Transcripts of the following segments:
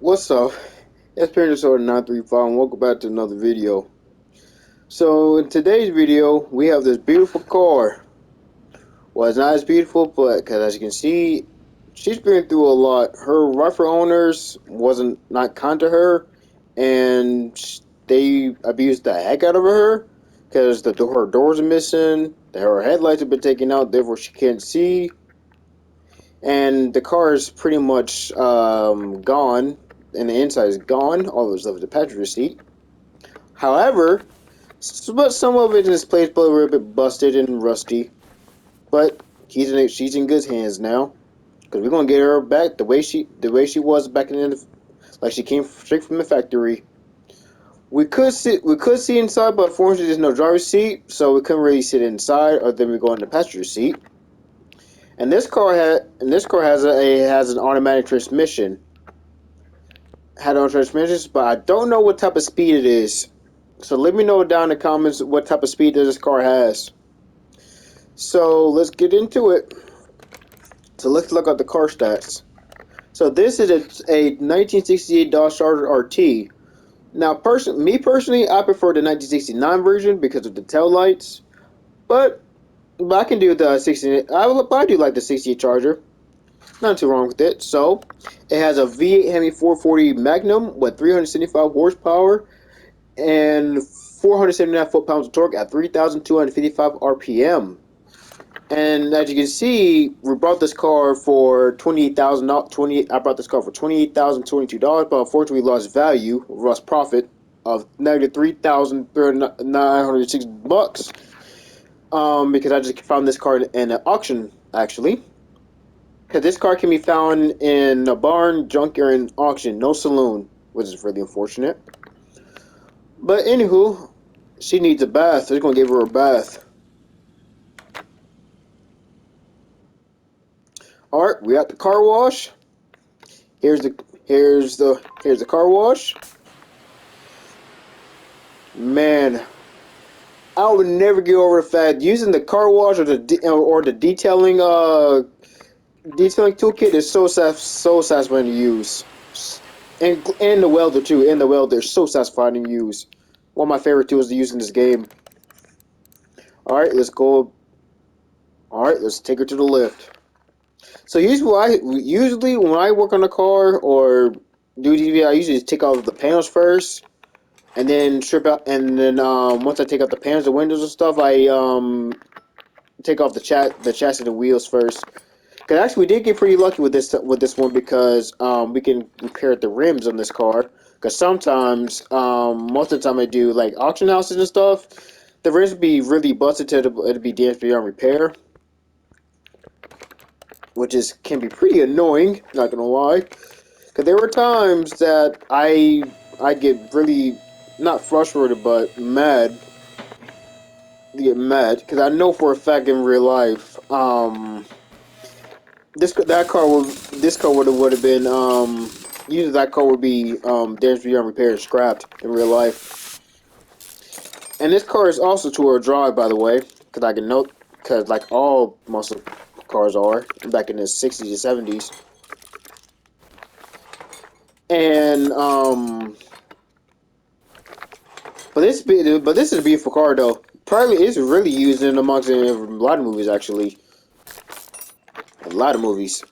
What's up? It's Parasort 935 and welcome back to another video. So in today's video we have this beautiful car. Well, it's not as beautiful, but because as you can see, she's been through a lot. Her rightful owners wasn't not kind to her, and they abused the heck out of her because her doors are missing, her headlights have been taken out, therefore she can't see, and the car is pretty much gone, and the inside is gone. All that's left is the passenger seat. However, but some of it in this place, but a little bit busted and rusty. But she's in good hands now, because we're gonna get her back the way she was back in the, like she came straight from the factory. We could see inside, but unfortunately there's no driver's seat, so we couldn't really sit inside. Or then we go in the passenger seat. And this car has an automatic transmission. Had on transmissions, but I don't know what type of speed it is. So let me know down in the comments what type of speed this car has. So let's get into it. So let's look at the car stats. So this is a 1968 Dodge Charger RT. Now, me personally, I prefer the 1969 version because of the tail lights. But I can do the 68. I do like the 68 Charger. Not too wrong with it. So it has a V8 Hemi 440 Magnum with 375 horsepower and 479 foot-pounds of torque at 3,255 RPM. And as you can see, we bought this car for $28,000. I bought this car for $28,022, but unfortunately, we lost value, lost profit of negative $3,906. Because I just found this car in an auction actually. Because this car can be found in a barn, junkyard, and auction, no saloon, which is really unfortunate. But anywho, she needs a bath. They're gonna give her a bath. All right, we at the car wash. Here's the car wash. Man, I would never get over the fact using the car wash or the detailing toolkit is so satisfying to use, and the welder too. And the welder is so satisfying to use. One of my favorite tools to use in this game. All right, let's go. All right, let's take her to the lift. So usually when I work on a car or do DV, I usually take off the panels first, and then strip out, and then once I take out the panels, the windows and stuff, I take off the chassis and the wheels first. Cause actually we did get pretty lucky with this one because we can repair the rims on this car. Cause sometimes most of the time I do like auction houses and stuff, the rims would be really busted to it'd be damaged beyond repair, which is can be pretty annoying. Not gonna lie. Cause there were times that I get really not frustrated but mad. Get mad because I know for a fact in real life, this car would have been usually that car would be damaged beyond repair and scrapped in real life. And this car is also two-wheel drive, by the way, because I can note because like all muscle cars are back in the 60s and 70s. And but this is a beautiful car though. Probably it's really used in amongst a lot of movies actually. A lot of movies.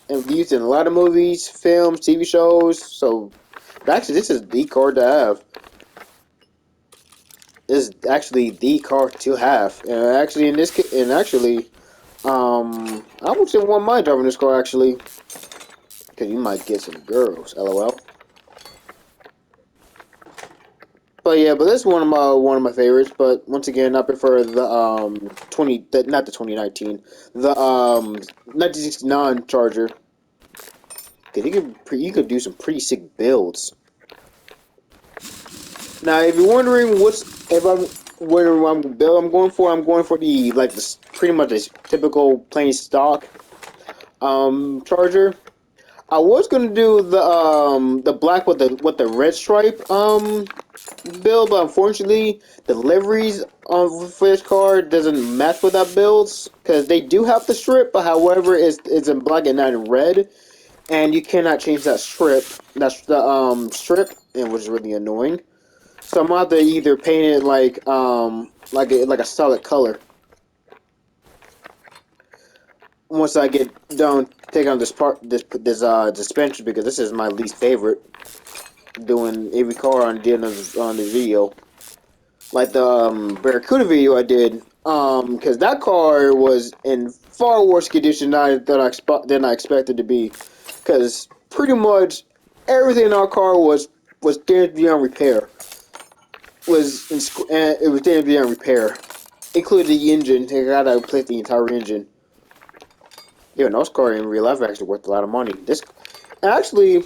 And used in a lot of movies, films, TV shows. So actually this is the car to have. This is actually the car to have. And actually in this case, and actually I would say one mind driving this car actually. Cause you might get some girls, lol. But yeah, but this is one of my favorites. But once again, I prefer the not the 2019, the 1969 Charger. Cause you could do some pretty sick builds. Now, if you're wondering if I'm wondering what build I'm going for the like this pretty much a typical plain stock Charger. I was gonna do the black with the red stripe build, but unfortunately, the liveries for this car doesn't match with that builds because they do have the strip, but however, it's in black and not in red, and you cannot change that strip. That's the strip, and which is really annoying. So I'm gonna have to either paint it like a solid color. Once I get done taking on this suspension, because this is my least favorite. Doing every car on the video, like the Barracuda video I did, because that car was in far worse condition than I expected to be, because pretty much everything in our car was damaged beyond repair. It was damaged beyond repair, including the engine. They gotta replace the entire engine. Yeah, no, this car in real life actually worth a lot of money. This actually,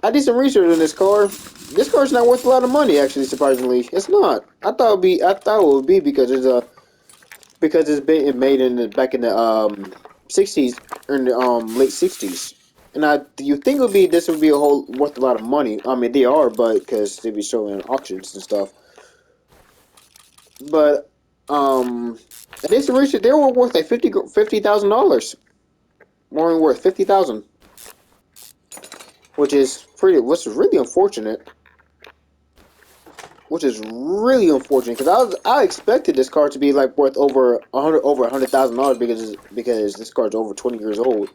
I did some research on this car. This car's not worth a lot of money, actually. Surprisingly, it's not. I thought it would be because it's been made back in the '60s or in the late '60s. And you think this would be a whole worth a lot of money. I mean, they are, but because they be showing in auctions and stuff. But I did some research. They were worth like $50,000. More than worth 50,000, which is really unfortunate. Which is really unfortunate because I expected this car to be like worth over $100,000 because this car's over 20 years old.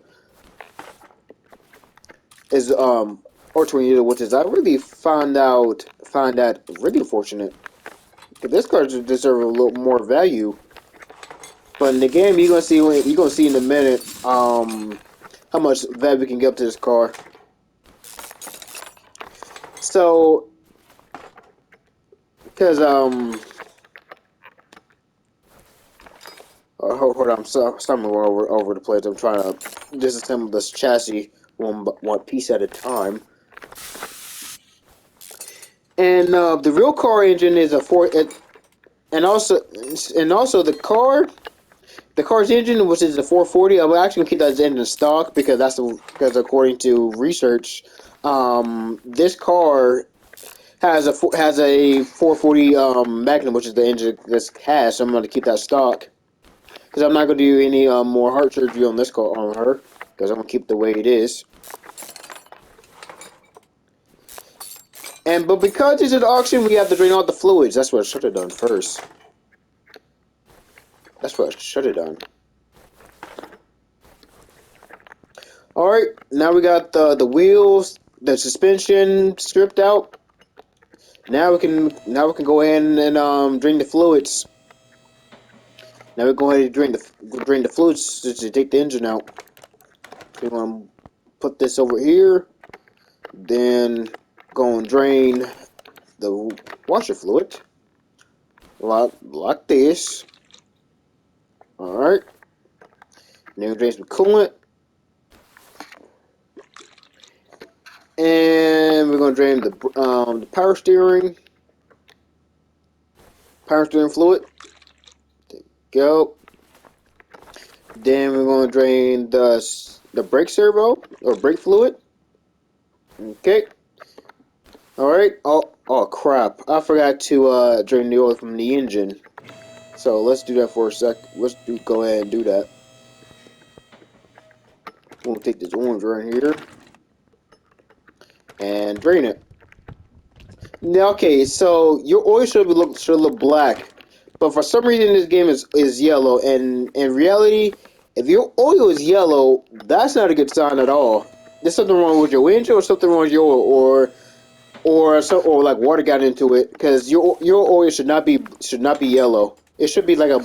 Is or 20 years old, which is I really find that really unfortunate. Because this car deserves a little more value. But in the game, you're gonna see in a minute how much value we can get up to this car. So, because hold on, I'm going over the place. I'm trying to disassemble this chassis one piece at a time. And the real car engine is and also the car's engine, which is a 440. I'm actually gonna keep that engine in stock because according to research, this car has a 440 Magnum, which is the engine this has. So I'm gonna keep that stock. Because I'm not going to do any more heart surgery on this car on her. Because I'm going to keep it the way it is. But because it's an auction, we have to drain all the fluids. That's what I should have done first. That's what I should have done. Alright, now we got the wheels, the suspension stripped out. Now we can go ahead and drain the fluids. Now we're going to drain the fluids to take the engine out. We're going to put this over here, then go and drain the washer fluid like this. All right. Then we drain some coolant, and we're going to drain the power steering fluid. Go. Then we're going to drain the brake servo or brake fluid. Okay. All right. Oh crap! I forgot to drain the oil from the engine. So let's do that for a sec. Go ahead and do that. We'll take this orange right here and drain it. Now, okay, so your oil should look black. But for some reason, this game is yellow, and in reality, if your oil is yellow, that's not a good sign at all. There's something wrong with your engine, or something wrong with your oil, or like water got into it, because your oil should not be yellow. It should be like a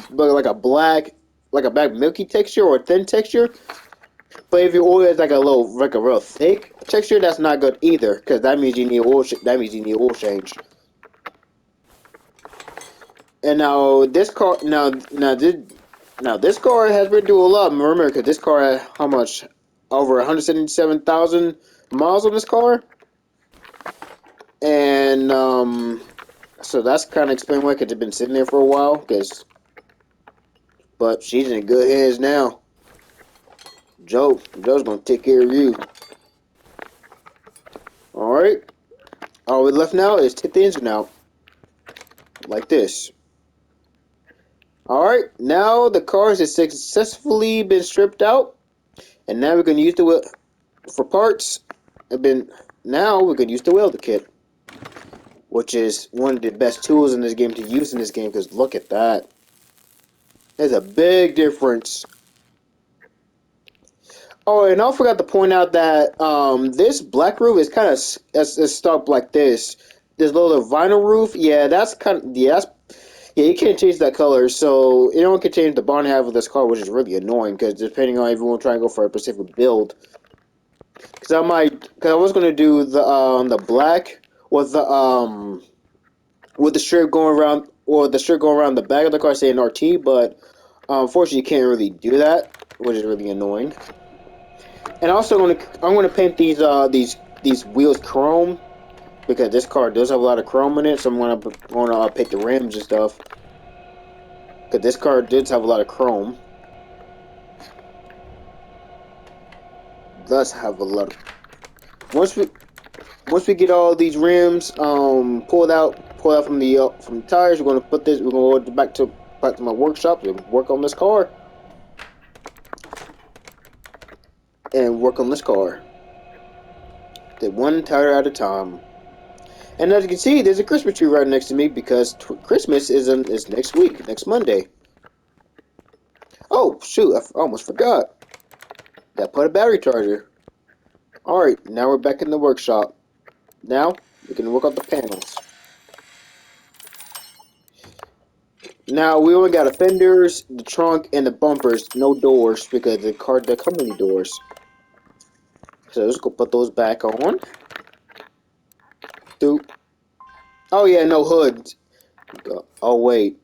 black milky texture or a thin texture. But if your oil is like a real thick texture, that's not good either, because that means you need oil. That means you need oil change. And now this car, this car has been through a lot. Remember, because this car had how much? Over 177,000 miles on this car, and so that's kind of explain why, because it's been sitting there for a while. But she's in good hands now. Joe's gonna take care of you. All right. All we left now is take the engine out. Like this. Alright, now the car has successfully been stripped out. And now we're going to use the wheel for parts. Now we're going to use the welder kit. Which is one of the best tools in this game to use in this game. Because look at that. There's a big difference. Oh, and I forgot to point out that this black roof is kind of stuck like this. This little vinyl roof, yeah, that's kind of yeah, you can't change that color. So anyone can change the body half of this car, which is really annoying because depending on if you want to try and go for a specific build, because I was gonna do the black with the strip going around or the strip going around the back of the car saying RT, but unfortunately you can't really do that, which is really annoying. And also, I'm gonna paint these wheels chrome because this car does have a lot of chrome in it. So I'm gonna paint the rims and stuff because this car does have a lot of chrome. Does have a lot. Once we get all these rims pulled out from the tires, we're gonna put this. We're gonna go back to my workshop and work on this car. Did one tire at a time. And as you can see, there's a Christmas tree right next to me because Christmas is next week, next Monday. Oh shoot! I almost forgot. Got put a battery charger. All right, now we're back in the workshop. Now we can work on the panels. Now we only got the fenders, the trunk, and the bumpers. No doors because the company doors. So let's go put those back on. Doop. Oh yeah, no hoods. Oh wait.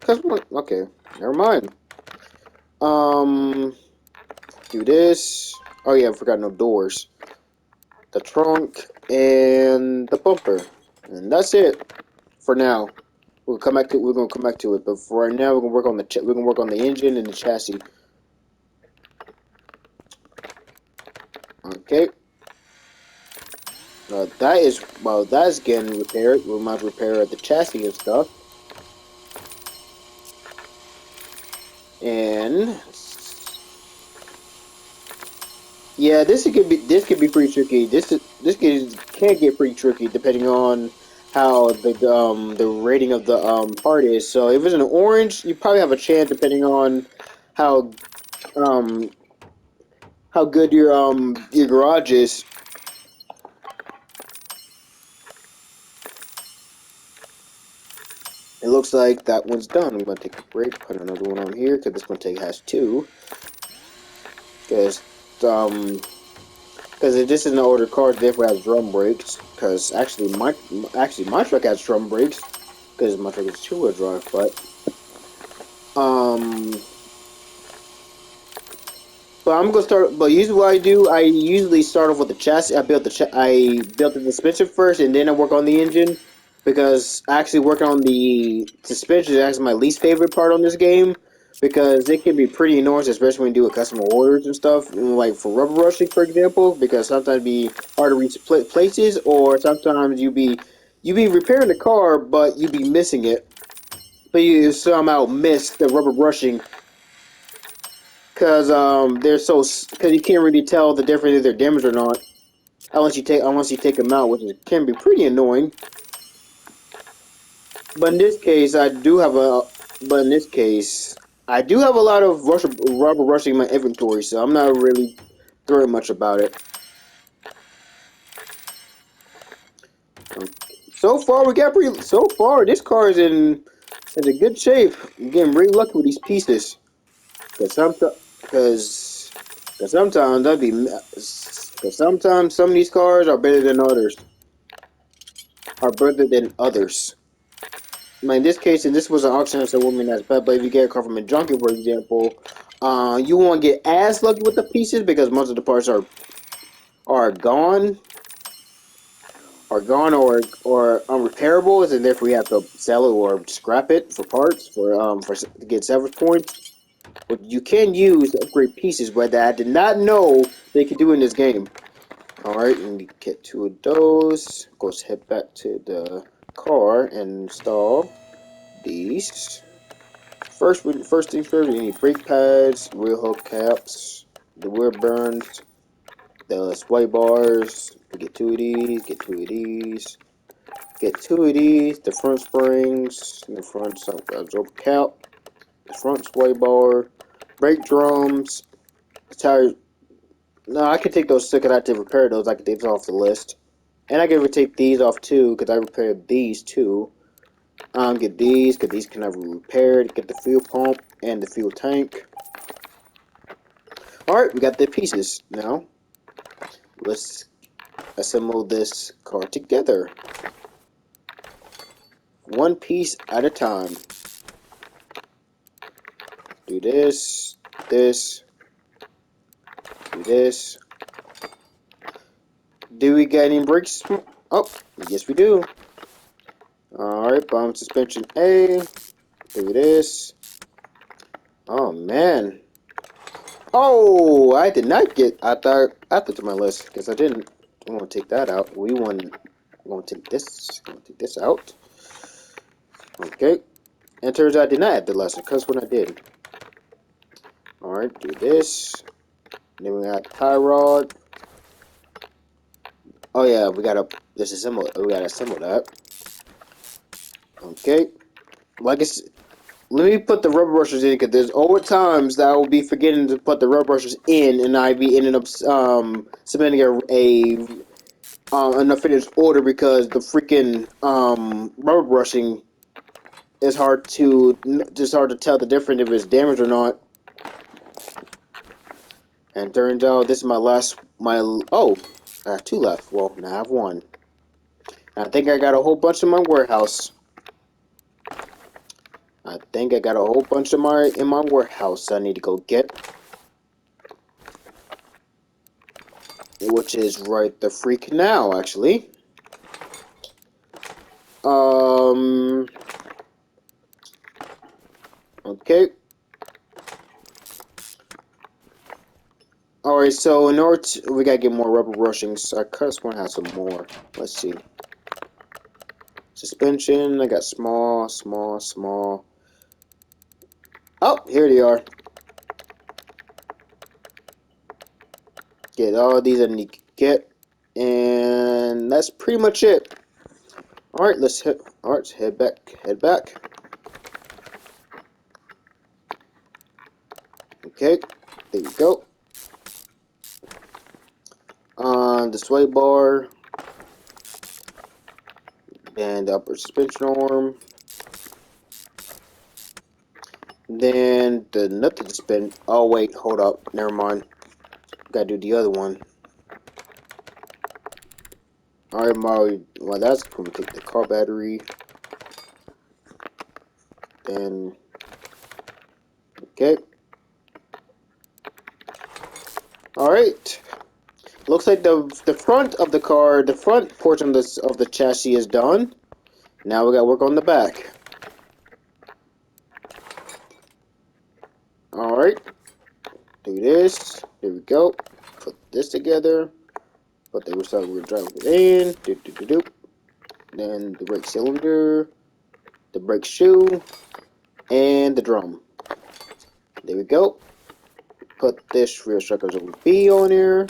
Okay, never mind. Do this. Oh yeah, I forgot no doors. The trunk and the bumper, and that's it for now. We're gonna come back to it, but for right now, we're gonna work on the engine and the chassis. Okay. That's getting repaired. We might repair the chassis and stuff. And yeah, this could be pretty tricky. This can get pretty tricky depending on how the rating of the part is. So if it's an orange, you probably have a chance depending on how um how good your garage is. It looks like that one's done. I'm gonna take a break, put another one on here because this one has two. Because because this is an older car, therefore has drum brakes. Because actually my truck has drum brakes because my truck is two-wheel drive. But I'm gonna start. But usually what I do, I usually start off with the chassis. I built the suspension first, and then I work on the engine. Because actually working on the suspension is actually my least favorite part on this game. Because it can be pretty annoying, especially when you do a customer orders and stuff, like for rubber rushing, for example. Because sometimes it be hard to reach places, or sometimes you be repairing the car, but you be missing it. But you somehow miss the rubber brushing because because you can't really tell the difference if they're damaged or not unless you take them out, can be pretty annoying. But in this case, I do have a lot of rubber rushing in my inventory, so I'm not really throwing much about it. So far this car is in a good shape. I'm getting really lucky with these pieces. Because sometimes some of these cars are better than others. In this case, and this was an auction as a woman that's bad, but if you get a car from a junkyard, for example, you won't get as lucky with the pieces because most of the parts are gone, or unrepairable, and therefore you have to sell it or scrap it for parts to get salvage points. But you can use to upgrade pieces, but that I did not know they could do in this game. Alright, and we get 2 of those. Let's head back to the car and install these. First things first, we need brake pads, wheel hubcaps, the wheel burns, the sway bars. We get 2 of these, get 2 of these, get 2 of these, the front springs, the front absorber cap, the front sway bar, brake drums, the tires. No, I can take those because I did repair those. I can take those off the list. And I can even take these off too because I repaired these too. Get these because these can never be repaired. Get the fuel pump and the fuel tank. Alright, we got the pieces. Now, let's assemble this car together. One piece at a time. Do this, this, do this. Do we get any brakes? Oh, yes we do. Alright, bottom suspension A. Do this. Oh man. Oh, I did not get. I thought to my list because I didn't. I want to take that out. We want. I want to take this. I want to take this out. Okay. And it turns out I did not add the lesson because when I did. All right, do this. Then we got tie rod. Oh yeah, we gotta disassemble it. We gotta assemble that. Okay. Like it's. Let me put the rubber brushes in because there's over times that I will be forgetting to put the rubber brushes in, and I be ending up submitting a unfinished order because the freaking rubber brushing is hard to tell the difference if it's damaged or not. And turns out this is I have 2 left. Well, now I have 1. I think I got a whole bunch in my warehouse. I think I got a whole bunch in my warehouse I need to go get. Which is right the freak now, actually. Okay. Alright, so in order to, we gotta get more rubber brushings. So I just want to have some more. Let's see. Suspension, I got small, small, small. Oh, here they are. Get all these I need to get. And that's pretty much it. Alright, let's head back. Okay, there you go. The sway bar. And the upper suspension arm. Then the nut to spin. Oh wait, hold up. Never mind. Gotta do the other one. Alright, Molly. Well, that's gonna take the car battery. Then. Okay. Alright. Looks like the front of the car, the front portion of the chassis is done. Now we gotta work on the back. Alright. Do this. There we go. Put this together. Put the rear drive in. Then the brake cylinder. The brake shoe. And the drum. There we go. Put this rear suckers B on here.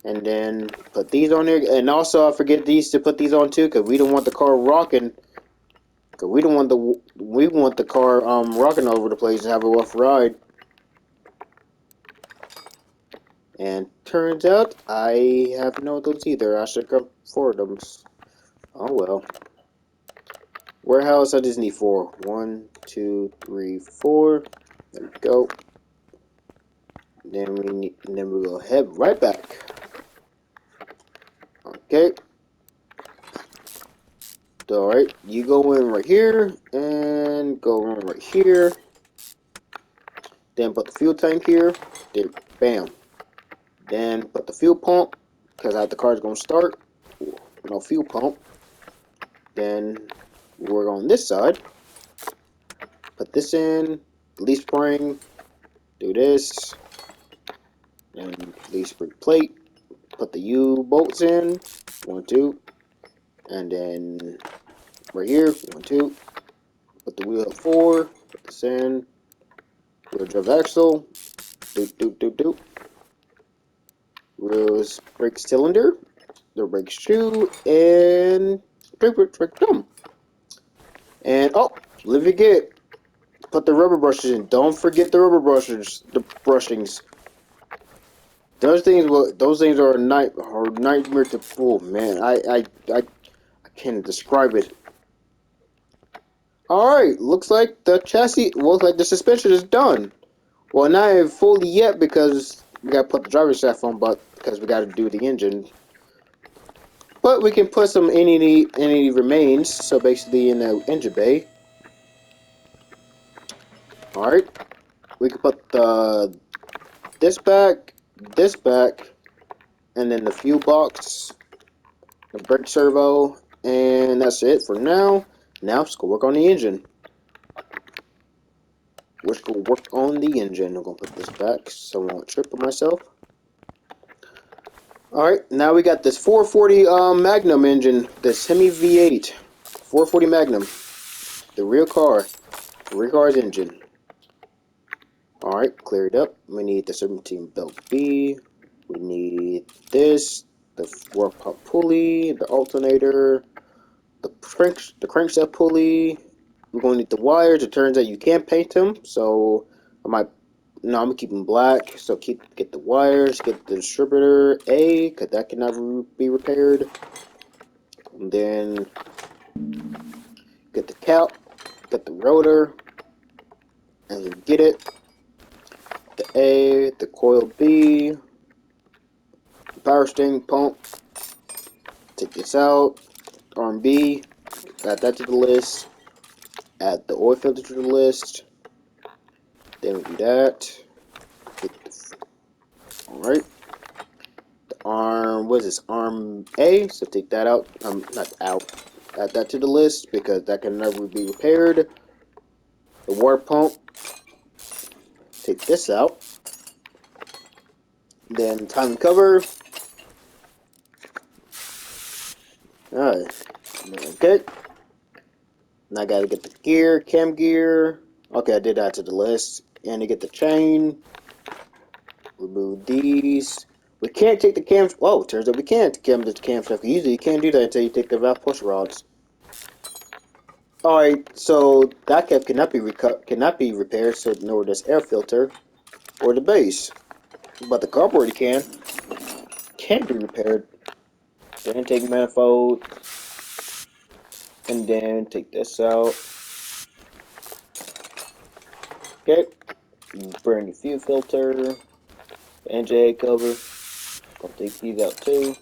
And then put these on there. And also I forget these to put these on too, because we don't want the car rocking. Because we want the car rocking all over the place and have a rough ride. And turns out I have no of those either. I should come for them. Oh well. Warehouse I just need 4. 1, 2, 3, 4. There we go. Then we will head right back. Okay. Alright, you go in right here and go in right here. Then put the fuel tank here. There, bam. Then put the fuel pump because the car's gonna start. No fuel pump. Then we're on this side. Put this in. Leaf spring. Do this. And leaf spring plate. put the U-bolts in. 1, 2. And then right here, 1, 2. Put the wheel 4. Put this in. Wheel drive axle. Doop, doop, doop, doop. Wheels brake cylinder. The brake shoe. And brake drum. And oh, let me forget. Put the rubber brushes in. Don't forget the rubber brushes. The brushings. Those things are a nightmare to pull, man. I can't describe it. Alright, looks like the suspension is done. Well, not fully yet because we gotta put the driver shaft on, but because we gotta do the engine. But we can put some any remains, so basically in the engine bay. Alright, we can put this back, and then the fuel box, the brake servo, and that's it for now. Now let's go work on the engine. Let's go work on the engine. I'm gonna put this back so I won't trip on myself. Alright, now we got this 440 Magnum engine, this Hemi V8. 440 Magnum. The rear car's engine. Alright, clear it up. We need the 17 belt B. We need this, the 4-pump pulley, the alternator, the crankshaft pulley. We're going to need the wires. It turns out you can't paint them, so I'm gonna keep them black. So get the wires, get the distributor A, because that cannot be repaired. And then get the cap, get the rotor, and you get it. The A, the coil B, the power steering pump. Take this out. Arm B, add that to the list. Add the oil filter to the list. Then we do that. Alright. The arm, what is this? Arm A, so take that out. Not out. Add that to the list because that can never be repaired. The water pump. Take this out. Then timing cover. Alright. Okay. Now I gotta get the gear, cam gear. Okay, I did add to the list. And to get the chain. Remove these. We can't take the cams. Oh, turns out we can't take the camshaft. Usually you can't do that until you take the valve push rods. Alright, so that cap cannot be repaired, so nor does air filter or the base. But the carburetor can be repaired. Then take manifold. And then take this out. Okay. Burn the fuel filter. NJ cover. I'll take these out too.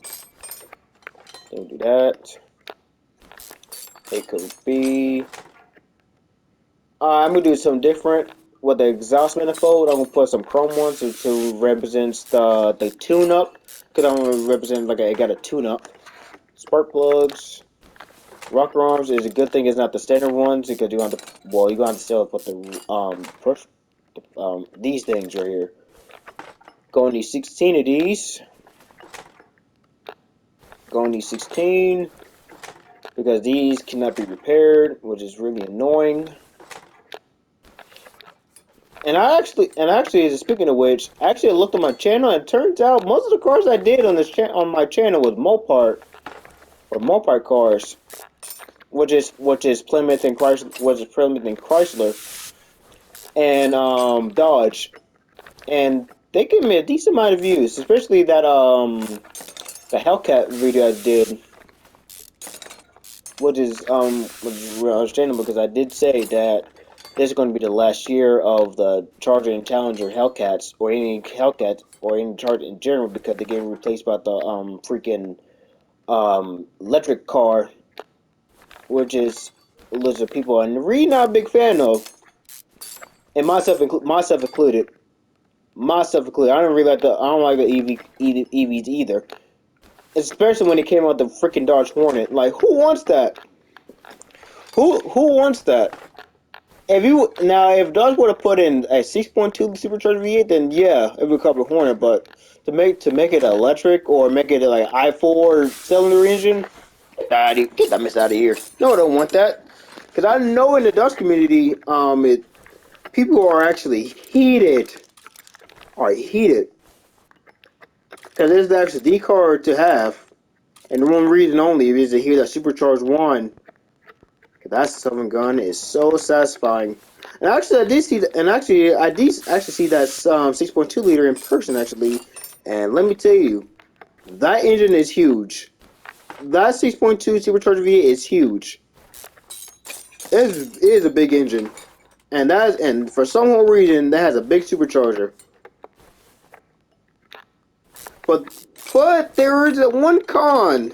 Don't do that. A cover B. I'm gonna do something different with the exhaust manifold. I'm gonna put some chrome ones to represent the tune-up, because I'm gonna represent like I got a tune-up. Spark plugs. Rocker arms is a good thing. It's not the standard ones because you're gonna have to still put the these things right here. Going to need 16 of these. Going to need 16 because these cannot be repaired, which is really annoying. And actually, speaking of which, I looked on my channel, and it turns out most of the cars I did on my channel was Mopar cars, which is Plymouth and Chrysler, and Dodge, and they give me a decent amount of views, especially that the Hellcat video I did, which is real understandable because I did say that this is going to be the last year of the Charger and Challenger Hellcats, or any Hellcats, or any Charger in general, because they're getting replaced by the freaking electric car, which is people are really not a big fan of, and myself included. I don't like the EVs either, especially when it came out the freaking Dodge Hornet. Like, who wants that? Who wants that? If Dodge would have put in a 6.2 supercharged V8, then yeah, it would cover Hornet. But to make it electric or make it like I4 cylinder engine. Get that mess out of here. No, I don't want that. Because I know in the Dutch community, people are actually heated. Are heated. Because it's the actual D card to have. And the one reason only is to hear that supercharged one. Because that summon gun is so satisfying. And actually, I did see that, and actually, I did actually see that 6.2 liter in person, actually. And let me tell you, that engine is huge. That 6.2 supercharged V8 is huge. It is a big engine. And for some whole reason, that has a big supercharger. But there is one con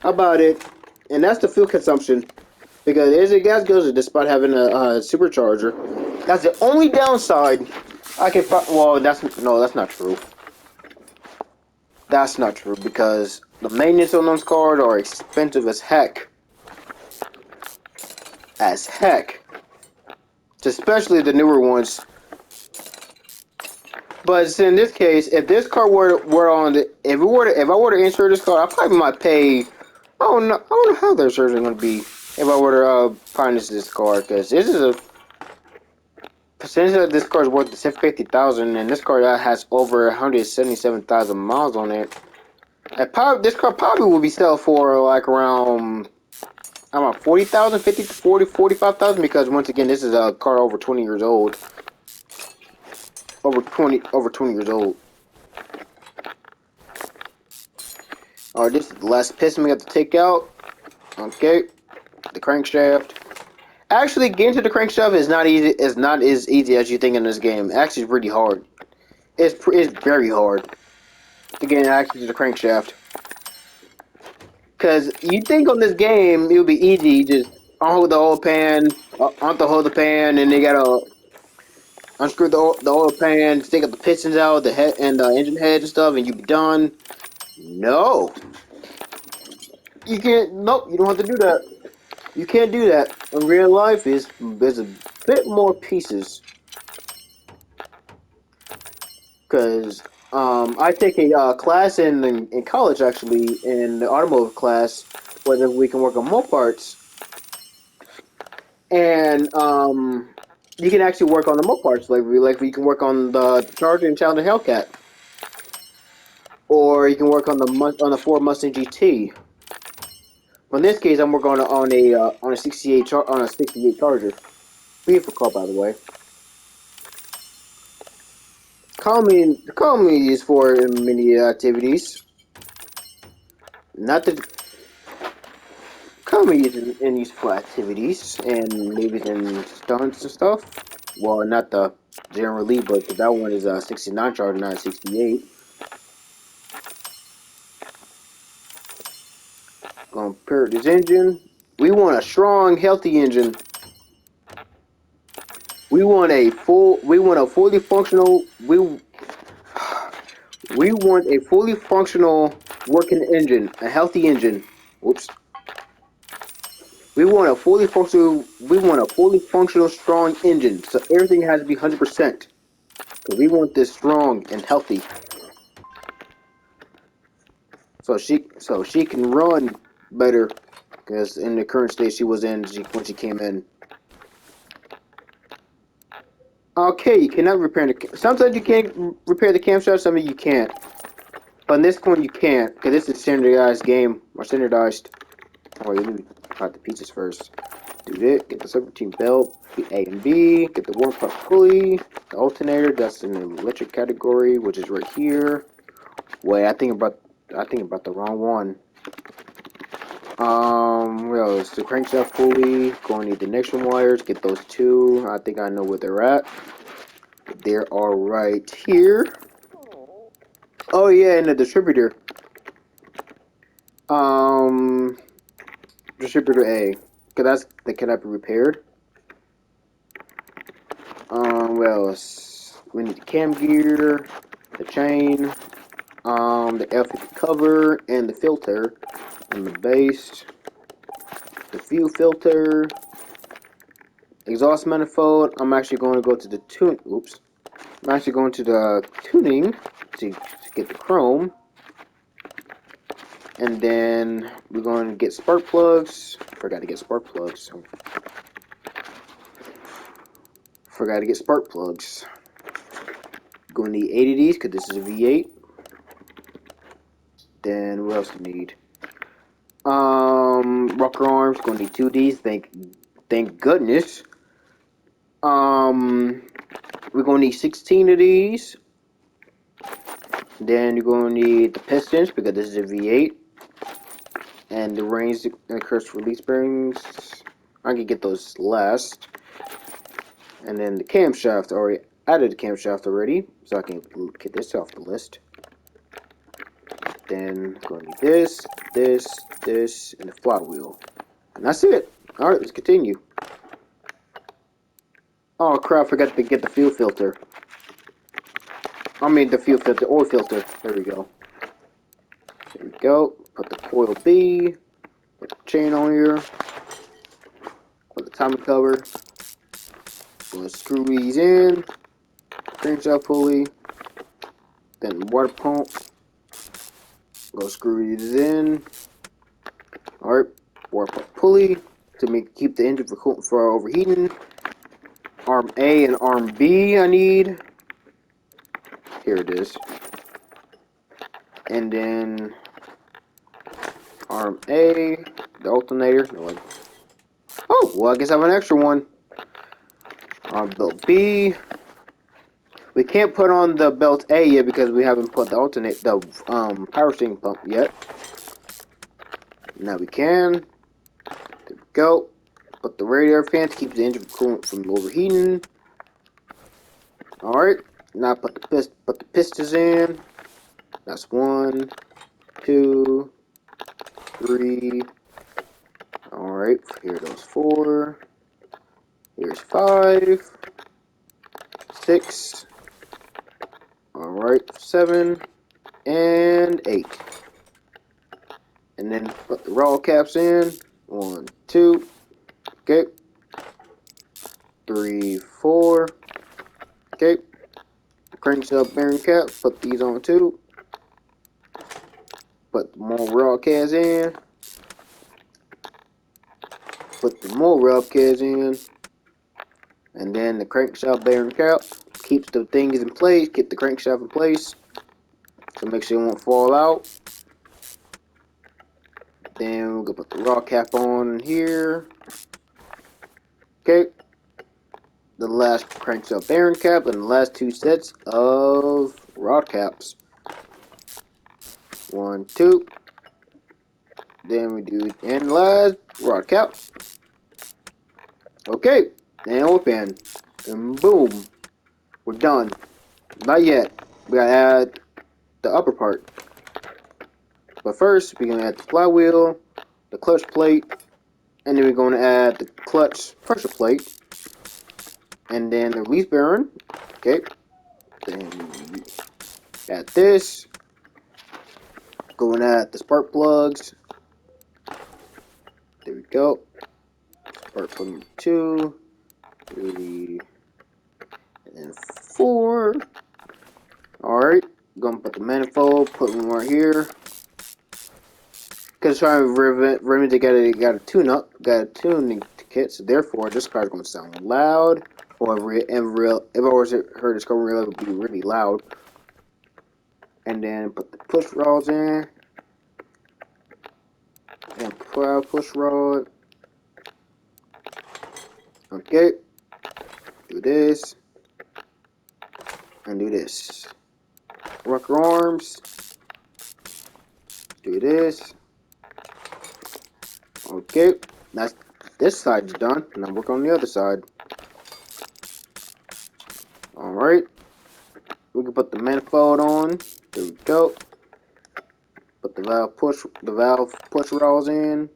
about it, and that's the fuel consumption. Because as a gas goes, despite having a supercharger, that's the only downside I can find. Well, that's not true. That's not true because the maintenance on those cars are expensive as heck. As heck. Especially the newer ones. But in this case, if this car were on the, if I were to insure this car, I probably might pay. I don't know how their insurance is going to be if I were to finance this car, because this is a percentage of this car is worth $50,000, and this car has over 177,000 miles on it. And this car probably will be sold for like around, I don't know, 40,000, 50 to 40, 45,000, because once again, this is a car over 20 years old. Over 20 years old. Alright, this is the last piston we have to take out. Okay, the crankshaft. Actually, getting to the crankshaft is not easy. It's not as easy as you think in this game. Actually, it's really hard. It's very hard to get access to the crankshaft. Cause you think on this game it would be easy, you just unhold the oil pan, unhold the pan, and they gotta unscrew the oil pan, take out the pistons out, the head and the engine head and stuff, and you be done. No, you can't. Nope, you don't have to do that. You can't do that. In real life, there's a bit more pieces. Cause I take a class in college actually in the automotive class, whether we can work on Mopars, and you can actually work on the Mopars, like we can work on the Charger and Challenger Hellcat, or you can work on the Ford Mustang GT. But in this case, I'm working on a 68 Charger. Beautiful car, by the way. Calming is for many activities. Not the calming is in useful activities and maybe in stunts and stuff. Well, not the generally, but that one is a 69 Charger, not a 68. Gonna pair this engine. We want a strong, healthy engine. We want a fully functional. We want a fully functional working engine, a healthy engine. Whoops. We want a fully functional, strong engine. So everything has to be 100%. Because we want this strong and healthy. So she can run better. Because in the current state she was in when she came in. Okay, you cannot repair the. Sometimes you can't repair the camshaft. Sometimes you can't. But in this one you can't, because this is a standardized game or standardized. Oh, you need to cut the pieces first. Do this. Get the serpentine belt. Get A and B. Get the warm pump pulley. The alternator. That's in the electric category, which is right here. Wait, I think about the wrong one. What else? The crankshaft pulley. Going to need the connection wires. Get those two. I think I know where they're at. They are right here. Oh yeah, and the distributor. Distributor A. Cause that cannot be repaired. What else? We need the cam gear, the chain, the L50 cover, and the filter, and the base, the fuel filter, exhaust manifold. I'm actually going to go to the tune. Oops. I'm actually going to the tuning to get the chrome. And then we're going to get spark plugs. Forgot to get spark plugs. Forgot to get spark plugs. Going to need 8 of these because this is a V8. Then what else do we need? Rocker arms. Going to need 2 of these. Thank goodness. We're going to need 16 of these. Then you're going to need the pistons because this is a V8. And the range and curse release bearings. I can get those last. And then the camshaft. I already added the camshaft already. So I can get this off the list. Then going to need this, and the flywheel. And that's it. Alright, let's continue. Oh crap, I forgot to get the fuel filter. I mean the fuel filter, oil filter. There we go. There we go. Put the coil B. Put the chain on here. Put the timing cover. Gonna screw these in. Crankshaft pulley. Then the water pump. Go screw these in. Alright, water pump pulley to keep the engine for overheating. Arm A and arm B I need. Here it is. And then arm A, the alternator. Oh, well I guess I have an extra one. Arm belt B. We can't put on the belt A yet because we haven't put the power steering pump yet. Now we can. There we go. Put the radiator fan to keep the engine coolant from overheating. Alright. Now put the pistons in. That's 1, 2, 3. Alright. Here goes 4. Here's 5. 6. Alright. 7. And 8. And then put the roll caps in. 1, 2. Okay. 3, 4. Okay. Crankshaft bearing cap. Put these on too. Put more rod caps in. Put the more rod caps in. And then the crankshaft bearing cap keeps the things in place. Keep the crankshaft in place. So make sure it won't fall out. Then we're gonna put the rod cap on here. Okay. The last crankshaft bearing cap and the last 2 sets of rod caps. 1, 2. Then we do and last rod cap. Okay, and open, and boom, we're done. Not yet. We gotta add the upper part. But first, we're gonna add the flywheel, the clutch plate, and then we're gonna add the clutch pressure plate. And then the release bearing. Okay. Then add this. Going at the spark plugs. There we go. Spark plug number 2, 3, and then 4. Alright. Gonna put the manifold, put one right here. Because trying to remember they got a tune up, got a tuning kit, so therefore this car's gonna sound loud. Or if I always heard this car it would be really loud. And then put the push rods in. And push rod. Okay. Do this. And do this. Rocker arms. Do this. Okay. That's this side's done. Now work on the other side. Alright. We can put the manifold on. There we go. Put the valve push rods in.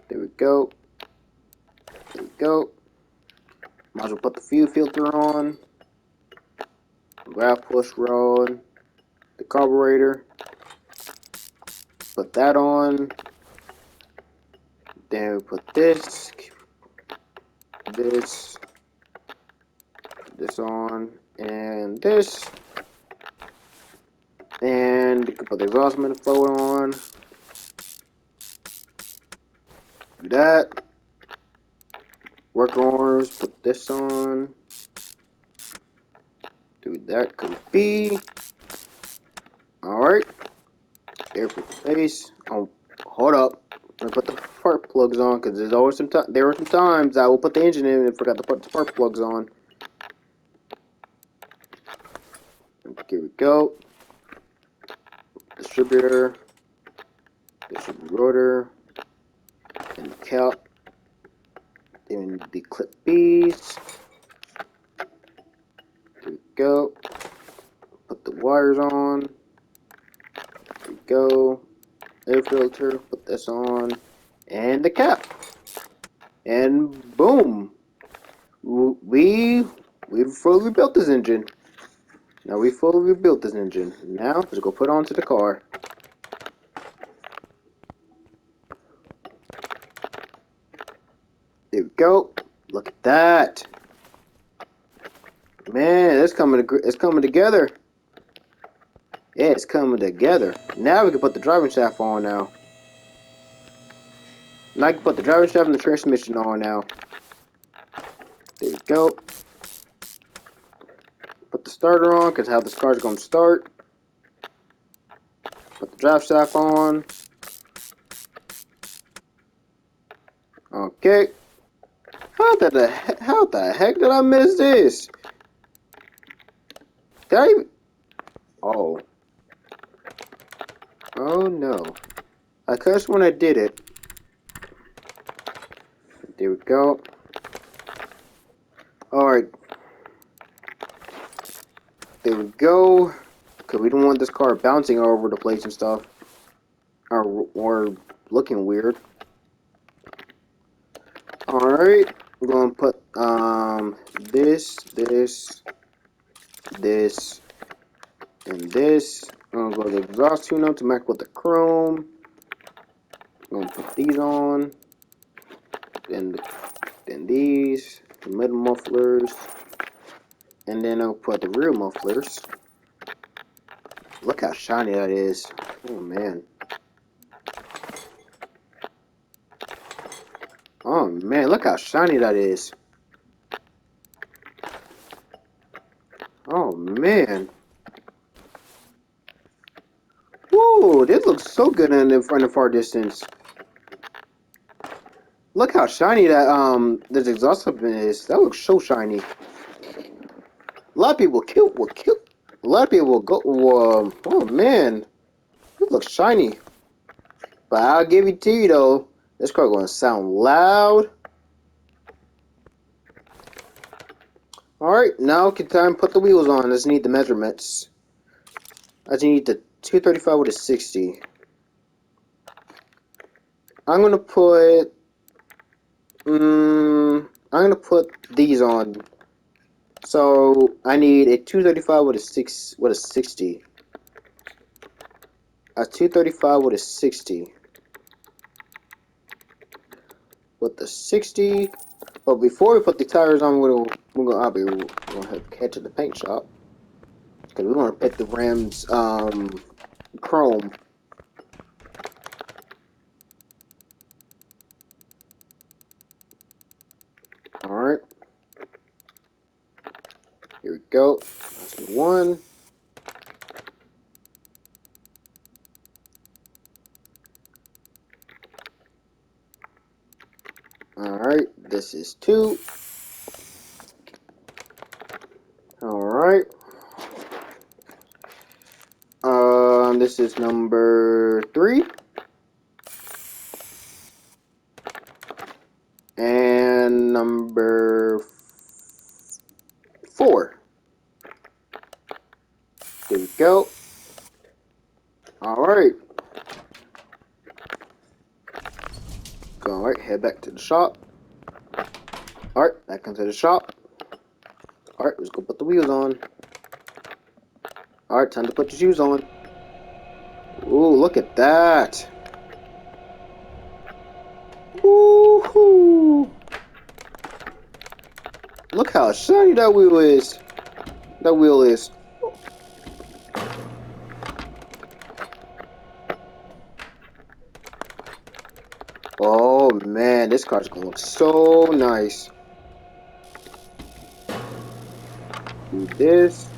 There we go. There we go. Might as well put the fuel filter on. Valve push rod. The carburetor. Put that on. Then we put this on, and this. And you can put the exhaust manifold on. Do that. Work arms, put this on. Do that, could be. Alright. Air for space. Oh, hold up. I put the spark plugs on because there's always there were some times I will put the engine in and forgot to put the spark plugs on. Here we go. Distributor, rotor, and the cap. Then the clip B's. Here we go. Put the wires on. Here we go. Air filter. Put this on. And the cap. And boom. We've fully rebuilt this engine. Now we fully rebuilt this engine. Now let's go put it onto the car. There we go. Look at that. Man, it's coming together. Yeah, it's coming together. Now we can put the driving shaft on now. Now I can put the driving shaft and the transmission on now. There we go. Put the starter on, because how this car is going to start. Put the drive shaft on. Okay. How the heck did I miss this? Did I even... Oh. Oh no. I cursed when I did it. There we go. Alright. There we go. Because we don't want this car bouncing all over the place and stuff. Or looking weird. Alright. I'm going to put this, and this. I'm going to go to the exhaust tune-up to match with the chrome. I'm going to put these on. Then these. The middle mufflers. And then I'll put the rear mufflers. Look how shiny that is. Oh man. Oh man, look how shiny that is. Oh man. Whoa, this looks so good in the far distance. Look how shiny that this exhaust clip is. That looks so shiny. A lot of people a lot of people will go. Oh man, it looks shiny. But I'll give it to you though. This car gonna sound loud. Alright, now it's time to put the wheels on. I just need the measurements. I just need the 235 with a 60. I'm gonna put these on. So I need a 235 with a 60. A 235 with a 60. With the 60. But before we put the tires on, I'll be gonna head to the paint shop because we want to put the Ram's chrome. All right, here we go. That's one. Alright, this is 2. Alright. This is number 3. And number 4. There we go. Alright. Alright, head back to the shop. Alright, back into the shop. Alright, let's go put the wheels on. Alright, time to put the shoes on. Ooh, look at that. Woohoo! Look how shiny that wheel is. Oh man, this car's gonna look so nice. Do this.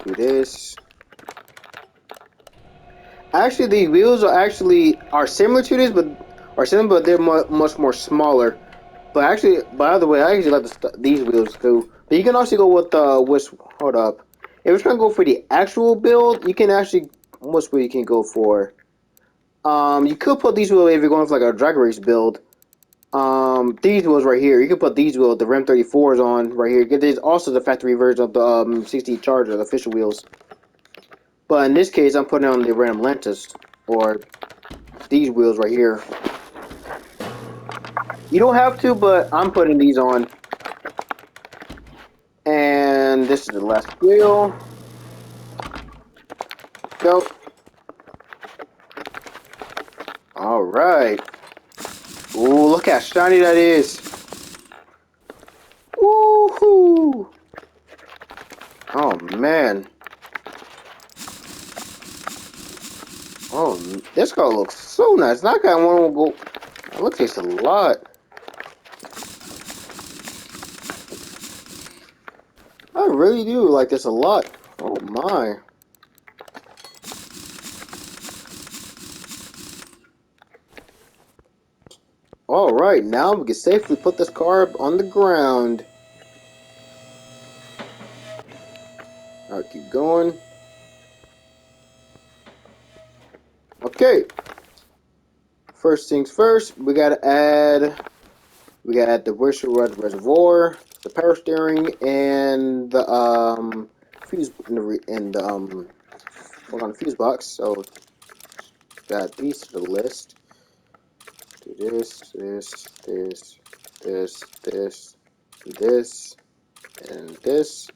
Do this. Actually, these wheels are similar to this, but they're much more smaller. But actually, by the way, I actually like these wheels too. But you can also go with which. Hold up. If you're trying to go for the actual build, you can actually. Which way you can go for? You could put these wheels if you're going for like a drag race build. These wheels right here. You can put these wheels, the Ram 34s on right here. There's also the factory version of the 60 Charger, the official wheels. But in this case, I'm putting on the Ram Lantis, or these wheels right here. You don't have to, but I'm putting these on. And this is the last wheel. Go. Alright. Ooh, look how shiny that is. Woohoo! Oh, man. Oh, this car looks so nice. I kind of want to go. It looks like a lot. I really do like this a lot. Oh, my. Alright, now we can safely put this car on the ground. Alright, keep going. Okay. First things first, we gotta add the Virtual Reservoir, the power steering, and the fuse hold on, fuse box. So got these to the list. Do this, this, and this.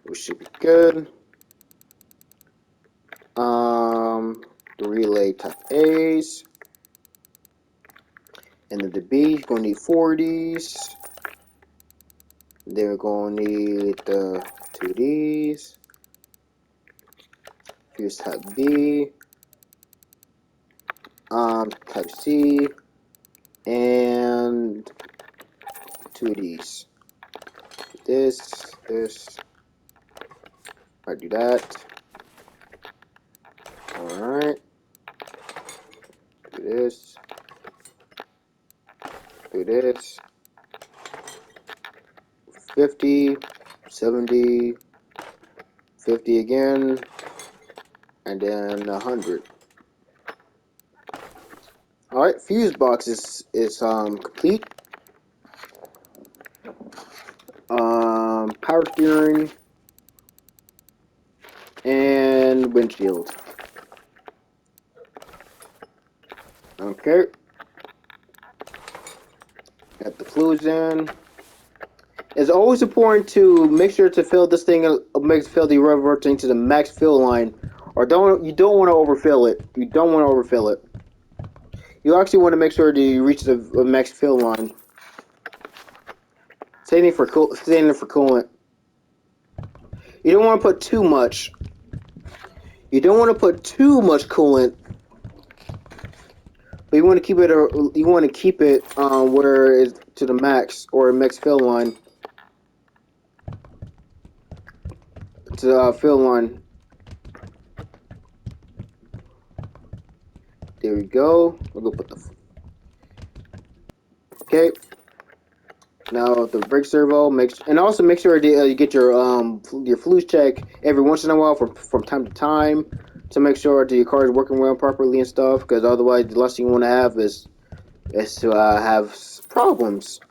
We should be good. The relay type A's. And then the B, you're gonna need 40s. Then we're gonna need the 2Ds. Fuse type B. Type C. And 2Ds. This. I do that. Alright. Do this. Do this. 50, 70, 50 again, and then 100. Alright, fuse box is complete. Power steering and windshield. Okay. Got the fluids in. It's always important to make sure to fill this thing, fill the rubber tank to the max fill line, or you don't want to overfill it. You don't want to overfill it. You actually want to make sure that you reach the max fill line. Same thing for coolant. You don't want to put too much. You don't want to put too much coolant, but you want to keep it. You want to keep it where it's to the max or max fill line. To the fill line. There we go. We'll go put the. Okay. Now the brake servo also make sure you get your fluids check every once in a while from time to time to make sure that your car is working well properly and stuff. Because otherwise, the last thing you want to have is to have problems.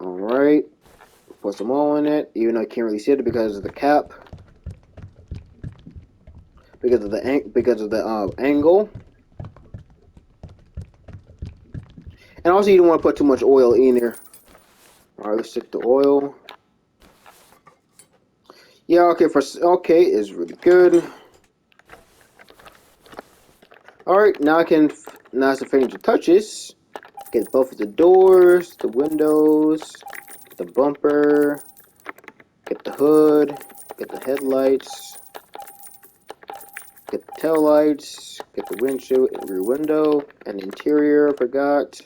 All right, put some oil in it, even though you can't really see it because of the cap, because of the angle. And also, you don't want to put too much oil in there. All right, let's check the oil. Yeah, okay is really good. All right, now it's the finishing touches. Get both of the doors, the windows, the bumper. Get the hood. Get the headlights. Get the tail lights, get the windshield, rear window, and interior, forgot.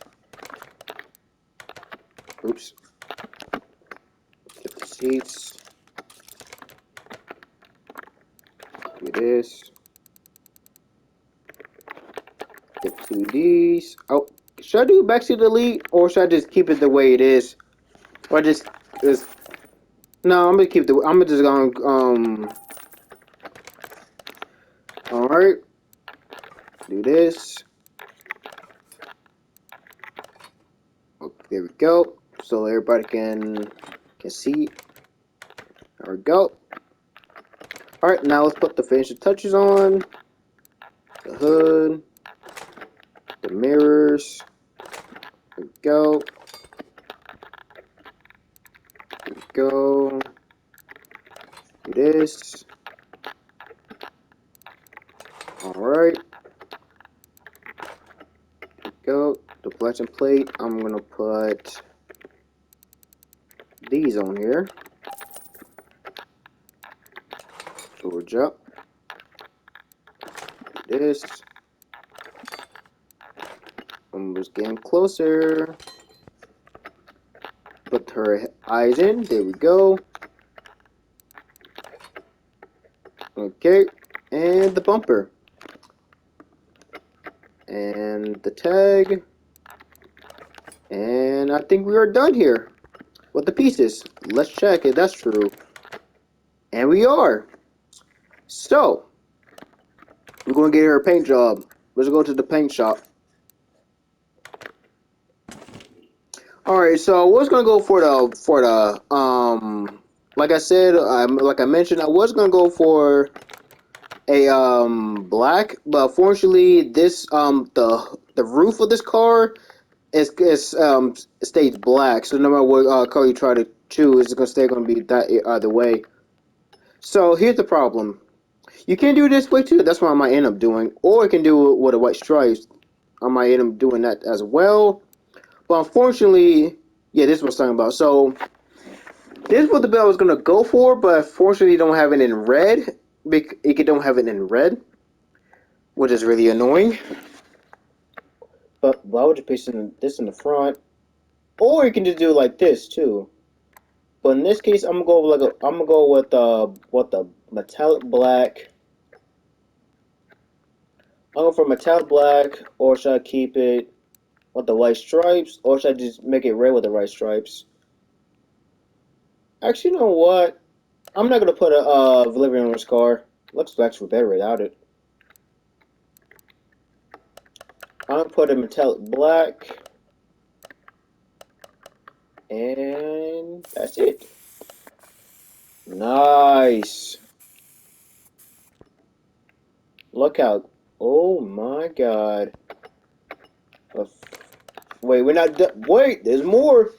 Oops. Get the seats. Do this. Get 2Ds. Oh, should I do backseat delete, or should I just keep it the way it is? Or just no, I'm gonna keep the. I'm just gonna All right. Do this. Okay, there we go. So everybody can see. There we go. All right, now let's put the finishing touches on. The hood. The mirrors. There we go. There we go. Do this. Alright. Go. The collection plate. I'm gonna put these on here. Storage up. Do this. I'm just getting closer. Put her eyes in. There we go. Okay. And the bumper. And the tag. And I think we are done here with the pieces. Let's check if that's true. And we are. So, we're going to get her a paint job. Let's go to the paint shop. Alright, so I was going to go for the, like I said, like I mentioned, I was going to go for a, black, but fortunately, this, the roof of this car stays black, so no matter what color you try to choose, it's going to be that either way. So here's the problem: you can do it this way too. That's what I might end up doing, or I can do it with a white stripes. I might end up doing that as well. But unfortunately, yeah, this is what I'm talking about. So this is what the bill I was going to go for, but unfortunately, you don't have it in red. You don't have it in red, which is really annoying. But why would you place this in the front? Or you can just do it like this too. But in this case, I'm gonna go with the metallic black. I'm going for metallic black, or should I keep it with the white stripes, or should I just make it red with the white stripes? Actually, you know what? I'm not gonna put a living room car. Looks actually better without it. I'm gonna put a metallic black, and that's it. Nice. Look out. Oh my god. Wait, we're not done. Wait, there's more.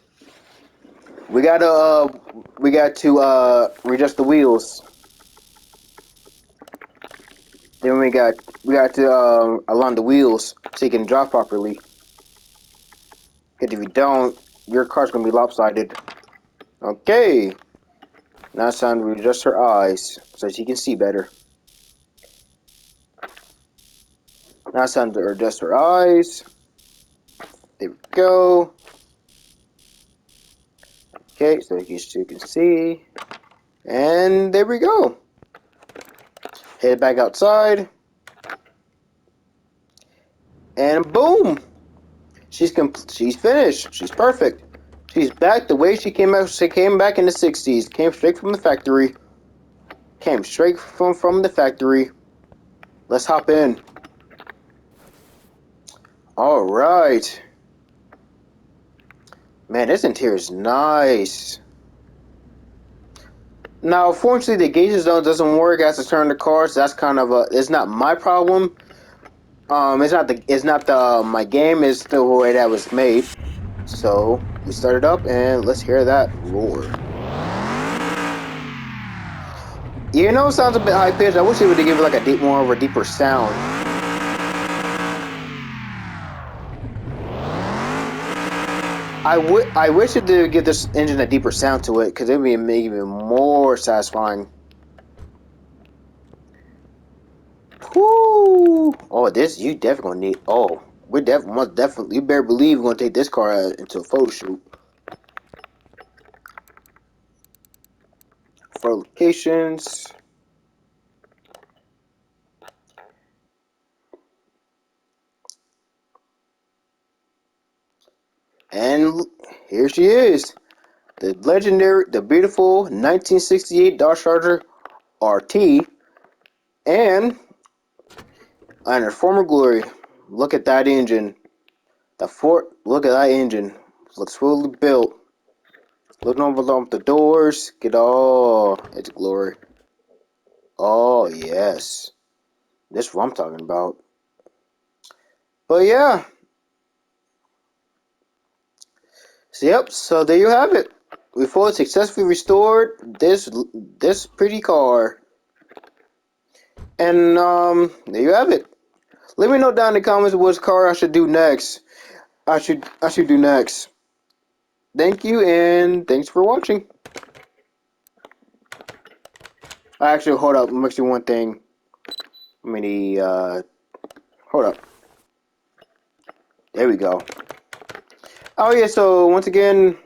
We got to readjust the wheels. Then we got to align the wheels so you can drive properly. Because if you don't, your car's gonna be lopsided. Okay. Now it's time to adjust her eyes so she can see better. Now it's time to adjust her eyes. There we go. Okay, so you can see. And there we go. Head back outside. And boom! She's finished. She's perfect. She's back the way she came out. She came back in the 60s. Came straight from the factory. Came straight from the factory. Let's hop in. Alright. Man, this interior is nice. Now, unfortunately, the gauges doesn't work as to turn the car, so that's kind of it's not my problem. It's not my game, it's the way that was made. So we start it up and let's hear that roar. You know, it sounds a bit high pitched. I wish they would give it like a more of a deeper sound. I wish it did give this engine a deeper sound to it, because it would be even more satisfying. Whew. Oh, this you definitely gonna need. Oh, most definitely. You better believe we're gonna take this car into a photo shoot. For locations. And here she is. The beautiful 1968 Dodge Charger RT. And her former glory. Look at that engine. Look at that engine. Looks fully built. Looking over the doors. Get all its glory. Oh, yes. This is what I'm talking about. But yeah. So yep, so there you have it. We fully successfully restored this pretty car. And there you have it. Let me know down in the comments what car I should do next. I should do next. Thank you and thanks for watching. Actually, hold up. Let me do one thing. Hold up. There we go. Oh yeah. So once again,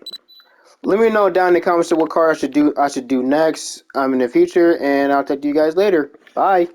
let me know down in the comments what car I should do next. In the future, and I'll talk to you guys later. Bye.